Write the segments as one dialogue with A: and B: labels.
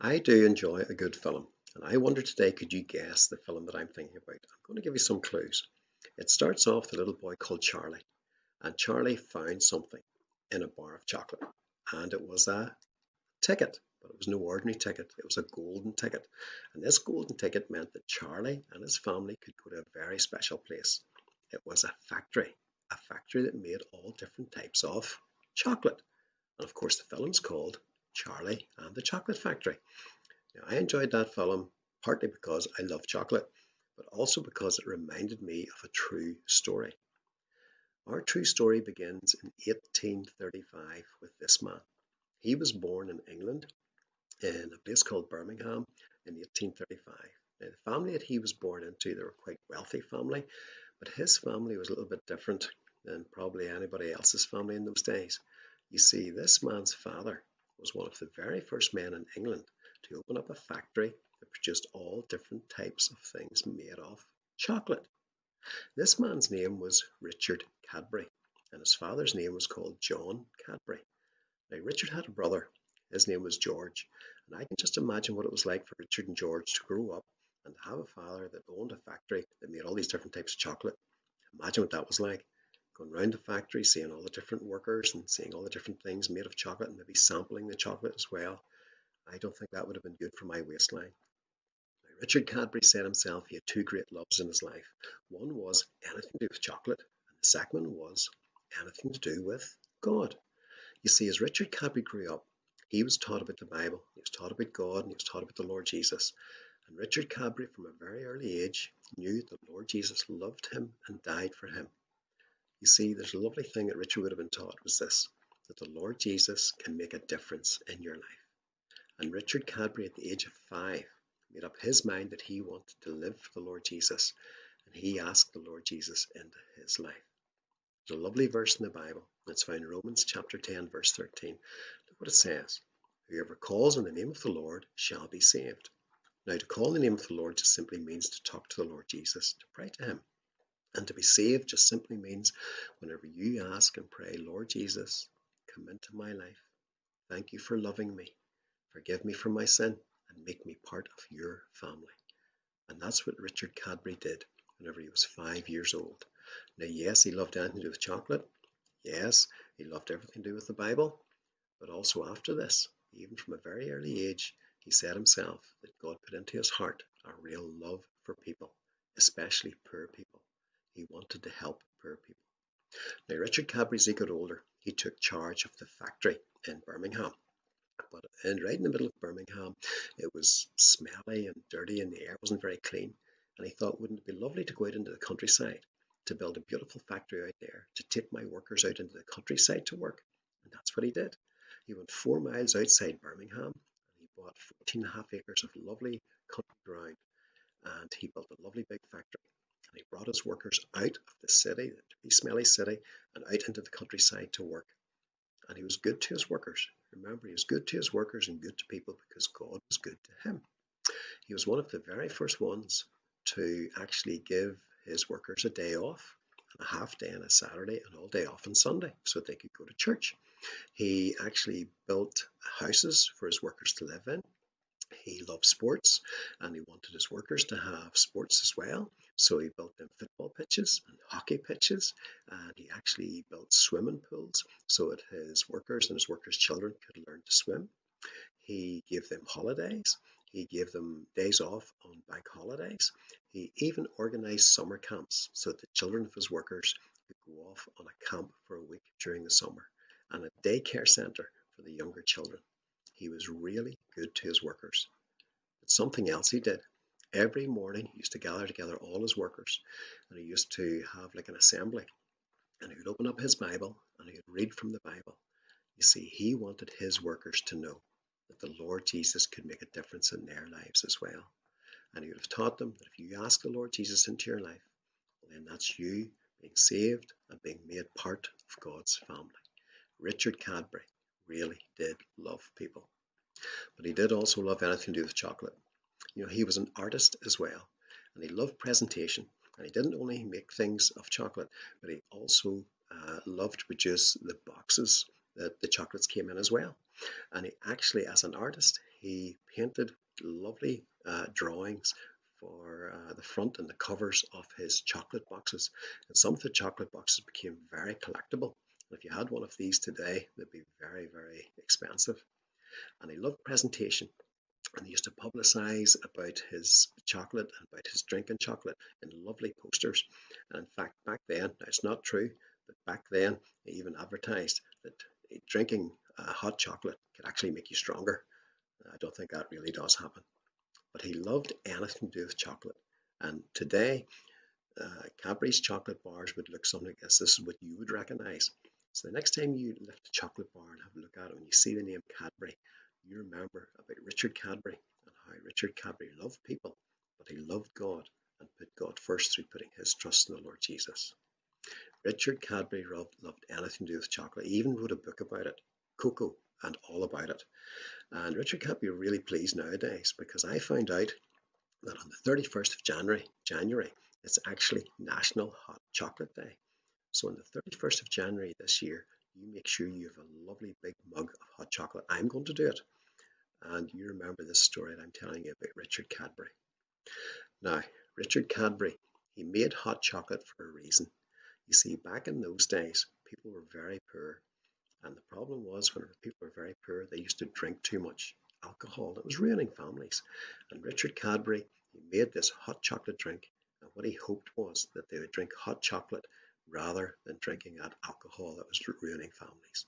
A: I do enjoy a good film, and I wonder today, could you guess the film that I'm thinking about? I'm going to give you some clues. It starts off with a little boy called Charlie, and Charlie found something in a bar of chocolate, and it was a ticket, but it was no ordinary ticket. It was a golden ticket, and this golden ticket meant that Charlie and his family could go to a very special place. It was a factory that made all different types of chocolate, and of course, the film's called Charlie and the Chocolate Factory. Now, I enjoyed that film partly because I love chocolate, but also because it reminded me of a true story. Our true story begins in 1835 with this man. He was born in England in a place called Birmingham in 1835. Now, the family that he was born into, they were a quite wealthy family, but his family was a little bit different than probably anybody else's family in those days. You see, this man's father was one of the very first men in England to open up a factory that produced all different types of things made of chocolate. This man's name was Richard Cadbury, and his father's name was called John Cadbury. Now, Richard had a brother. His name was George, and I can just imagine what it was like for Richard and George to grow up and to have a father that owned a factory that made all these different types of chocolate. Imagine what that was like. Going around the factory, seeing all the different workers and seeing all the different things made of chocolate and maybe sampling the chocolate as well. I don't think that would have been good for my waistline. Now, Richard Cadbury said himself he had two great loves in his life. One was anything to do with chocolate, and the second one was anything to do with God. You see, as Richard Cadbury grew up, he was taught about the Bible, he was taught about God, and he was taught about the Lord Jesus. And Richard Cadbury, from a very early age, knew that the Lord Jesus loved him and died for him. You see, there's a lovely thing that Richard would have been taught was this, that the Lord Jesus can make a difference in your life. And Richard Cadbury, at the age of 5, made up his mind that he wanted to live for the Lord Jesus, and he asked the Lord Jesus into his life. There's a lovely verse in the Bible. It's found in Romans chapter 10, verse 13. Look what it says. Whoever calls on the name of the Lord shall be saved. Now, to call on the name of the Lord just simply means to talk to the Lord Jesus, to pray to him. And to be saved just simply means whenever you ask and pray, Lord Jesus, come into my life. Thank you for loving me. Forgive me for my sin and make me part of your family. And that's what Richard Cadbury did whenever he was 5 years old. Now, yes, he loved anything to do with chocolate. Yes, he loved everything to do with the Bible. But also after this, even from a very early age, he said himself that God put into his heart a real love for people, especially poor people. He wanted to help poor people. Now, Richard Cadbury, as he got older, he took charge of the factory in Birmingham. But right in the middle of Birmingham, it was smelly and dirty and the air wasn't very clean. And he thought, wouldn't it be lovely to go out into the countryside, to build a beautiful factory out there, to take my workers out into the countryside to work? And that's what he did. He went 4 miles outside Birmingham and he bought 14.5 acres of lovely country ground, and he built a lovely big factory. And he brought his workers out of the city, the dirty, smelly city, and out into the countryside to work. And he was good to his workers. Remember, he was good to his workers and good to people because God was good to him. He was one of the very first ones to actually give his workers a day off, and a half day on a Saturday, and all day off on Sunday so that they could go to church. He actually built houses for his workers to live in. He loved sports and he wanted his workers to have sports as well. So he built them football pitches and hockey pitches, and he actually built swimming pools so that his workers and his workers' children could learn to swim. He gave them holidays. He gave them days off on bank holidays. He even organized summer camps so that the children of his workers could go off on a camp for a week during the summer, and a daycare center for the younger children. He was really good to his workers. But something else he did. Every morning he used to gather together all his workers, and he used to have like an assembly, and he would open up his Bible and he would read from the Bible. You see, he wanted his workers to know that the Lord Jesus could make a difference in their lives as well. And he would have taught them that if you ask the Lord Jesus into your life, well, then that's you being saved and being made part of God's family. Richard Cadbury really did love people, but he did also love anything to do with chocolate. You know, he was an artist as well, and he loved presentation. And he didn't only make things of chocolate, but he also loved to produce the boxes that the chocolates came in as well. And he actually, as an artist, he painted lovely drawings for the front and the covers of his chocolate boxes. And some of the chocolate boxes became very collectible. And if you had one of these today, they'd be very, very expensive. And he loved presentation. And he used to publicize about his chocolate and about his drinking chocolate in lovely posters. And in fact, back then, now it's not true, but back then, he even advertised that drinking hot chocolate could actually make you stronger. I don't think that really does happen. But he loved anything to do with chocolate. And today, Cadbury's chocolate bars would look something like this. This is what you would recognize. So the next time you lift a chocolate bar and have a look at it, when you see the name Cadbury, you remember about Richard Cadbury and how Richard Cadbury loved people, but he loved God and put God first through putting his trust in the Lord Jesus. Richard Cadbury loved anything to do with chocolate. He even wrote a book about it, Cocoa, and all about it. And Richard Cadbury are really pleased nowadays because I found out that on the 31st of January, it's actually National Hot Chocolate Day. So on the 31st of January this year, you make sure you have a lovely big mug of hot chocolate. I'm going to do it. And you remember this story that I'm telling you about Richard Cadbury. Now, Richard Cadbury, he made hot chocolate for a reason. You see, back in those days, people were very poor. And the problem was, when people were very poor, they used to drink too much alcohol. That was ruining families. And Richard Cadbury, he made this hot chocolate drink. And what he hoped was that they would drink hot chocolate rather than drinking that alcohol that was ruining families.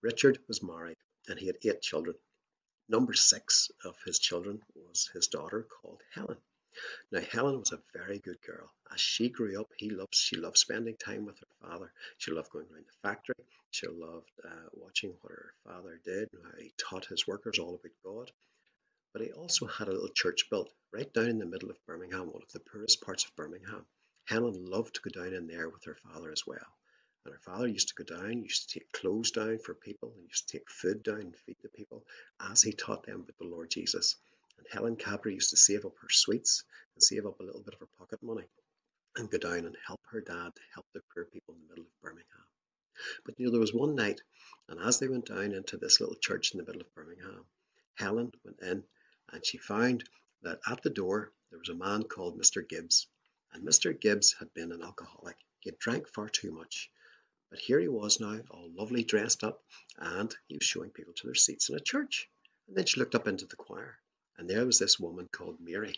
A: Richard was married and he had 8 children. Number 6 of his children was his daughter called Helen. Now, Helen was a very good girl. As she grew up, she loved spending time with her father. She loved going around the factory. She loved watching what her father did and how he taught his workers all about God. But he also had a little church built right down in the middle of Birmingham, one of the poorest parts of Birmingham. Helen loved to go down in there with her father as well. And her father used to go down, used to take clothes down for people, and used to take food down and feed the people as he taught them about the Lord Jesus. And Helen Cadbury used to save up her sweets and save up a little bit of her pocket money and go down and help her dad to help the poor people in the middle of Birmingham. But there was one night, and as they went down into this little church in the middle of Birmingham, Helen went in and she found that at the door there was a man called Mr. Gibbs. And Mr. Gibbs had been an alcoholic. He had drank far too much. But here he was now, all lovely dressed up, and he was showing people to their seats in a church. And then she looked up into the choir, and there was this woman called Mary.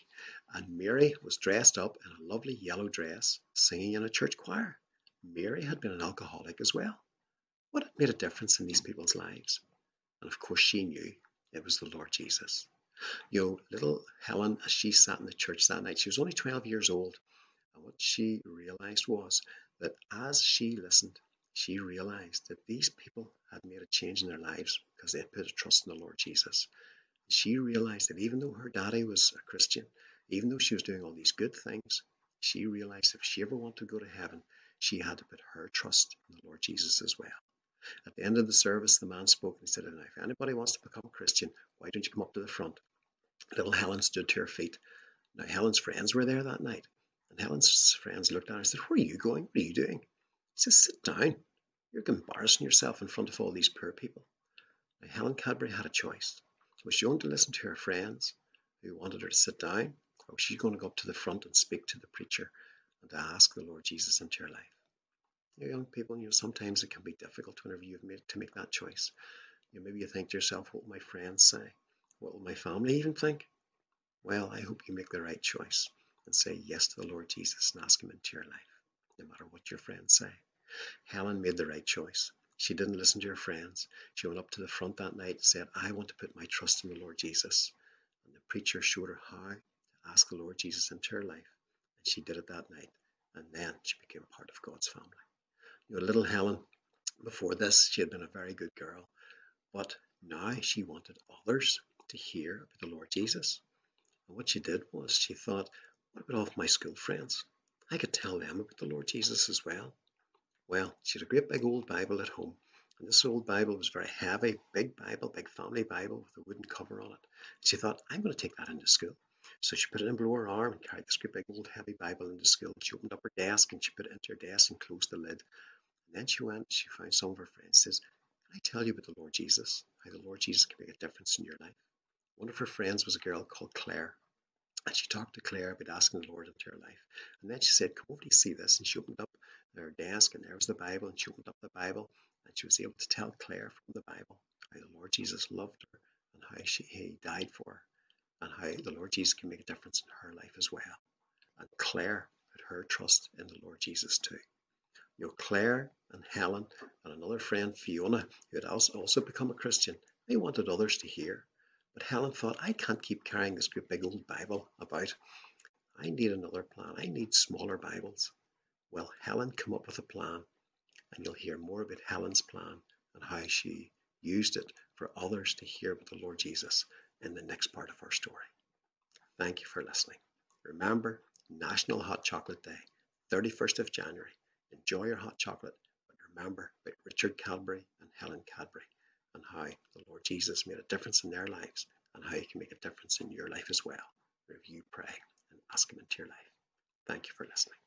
A: And Mary was dressed up in a lovely yellow dress, singing in a church choir. Mary had been an alcoholic as well. What had made a difference in these people's lives? And of course she knew it was the Lord Jesus. Little Helen, as she sat in the church that night, she was only 12 years old. And what she realized was that as she listened, she realized that these people had made a change in their lives because they had put a trust in the Lord Jesus. And she realized that even though her daddy was a Christian, even though she was doing all these good things, she realized if she ever wanted to go to heaven, she had to put her trust in the Lord Jesus as well. At the end of the service, the man spoke and he said, "Now, if anybody wants to become a Christian, why don't you come up to the front?" Little Helen stood to her feet. Now, Helen's friends were there that night. And Helen's friends looked at her and said, "Where are you going? What are you doing?" He said, "Sit down. You're embarrassing yourself in front of all these poor people." Now, Helen Cadbury had a choice. Was she going to listen to her friends who wanted her to sit down? Or was she going to go up to the front and speak to the preacher and to ask the Lord Jesus into her life? Young people, sometimes it can be difficult whenever you've made to make that choice. Maybe you think to yourself, what will my friends say? What will my family even think? Well, I hope you make the right choice and say yes to the Lord Jesus and ask him into your life, no matter what your friends say. Helen made the right choice. She didn't listen to her friends. She went up to the front that night and said, "I want to put my trust in the Lord Jesus." And the preacher showed her how to ask the Lord Jesus into her life. And she did it that night. And then she became a part of God's family. Little Helen, before this, she had been a very good girl. But now she wanted others to hear about the Lord Jesus. And what she did was she thought, what about all of my school friends? I could tell them about the Lord Jesus as well. Well, she had a great big old Bible at home. And this old Bible was very heavy, big Bible, big family Bible with a wooden cover on it. She thought, I'm going to take that into school. So she put it in below her arm and carried this great big old heavy Bible into school. She opened up her desk and she put it into her desk and closed the lid. And then she found some of her friends, says, "Can I tell you about the Lord Jesus? How the Lord Jesus can make a difference in your life?" One of her friends was a girl called Claire, and she talked to Claire about asking the Lord into her life. And then she said, "Come over to see this." And she opened up her desk, and there was the Bible. And she opened up the Bible, and she was able to tell Claire from the Bible how the Lord Jesus loved her, and how he died for her, and how the Lord Jesus can make a difference in her life as well. And Claire put her trust in the Lord Jesus too. Claire and Helen and another friend, Fiona, who had also become a Christian, they wanted others to hear. But Helen thought, I can't keep carrying this great big old Bible about. I need another plan. I need smaller Bibles. Well, Helen came up with a plan, and you'll hear more about Helen's plan and how she used it for others to hear about the Lord Jesus in the next part of our story. Thank you for listening. Remember, National Hot Chocolate Day, 31st of January. Enjoy your hot chocolate, but remember about Richard Cadbury and Helen Cadbury and how the Lord Jesus made a difference in their lives and how he can make a difference in your life as well if you pray and ask him into your life. Thank you for listening.